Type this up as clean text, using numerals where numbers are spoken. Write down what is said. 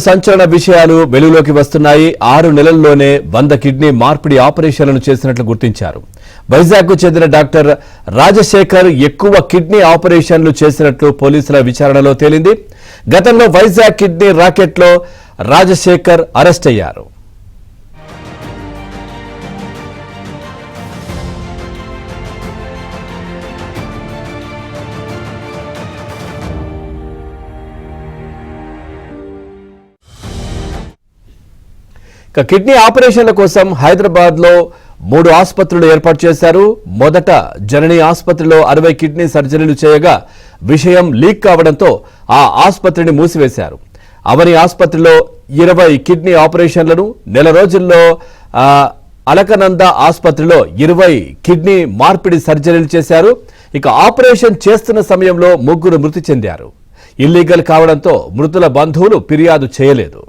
సంచలన విషయాలు వెలుగులోకి వస్తున్నాయి. 6 నెలల్లోనే 100 కిడ్నీ మార్పిడి ఆపరేషన్లను చేసినట్లు గుర్తించారు. వైజాగ్ కు చెందిన డాక్టర్ రాజశేఖర్ ఎక్కువ కిడ్నీ ఆపరేషన్లు చేసినట్లు పోలీసుల విచారణలో తేలింది. గతంలో వైజాగ్ కిడ్నీ రాకెట్లో రాజశేఖర్ అరెస్ట్ అయ్యారు. కిడ్నీ ఆపరేషన్ల కోసం హైదరాబాద్ లో 3 ఆసుపత్రులు ఏర్పాటు చేశారు. మొదట జనని ఆసుపత్రిలో 60 కిడ్నీ సర్జరీలు చేయగా విషయం లీక్ కావడంతో ఆ ఆసుపత్రిని మూసివేశారు. అవని ఆసుపత్రిలో 20 కిడ్నీ ఆపరేషన్లను, నెల రోజుల్లో అలకనంద ఆసుపత్రిలో 20 కిడ్నీ మార్పిడి సర్జరీలు చేశారు. ఇక ఆపరేషన్ చేస్తున్న సమయంలో 3 మృతి చెందారు. ఇల్లీగల్ కావడంతో మృతుల బంధువులు ఫిర్యాదు చేయలేదు.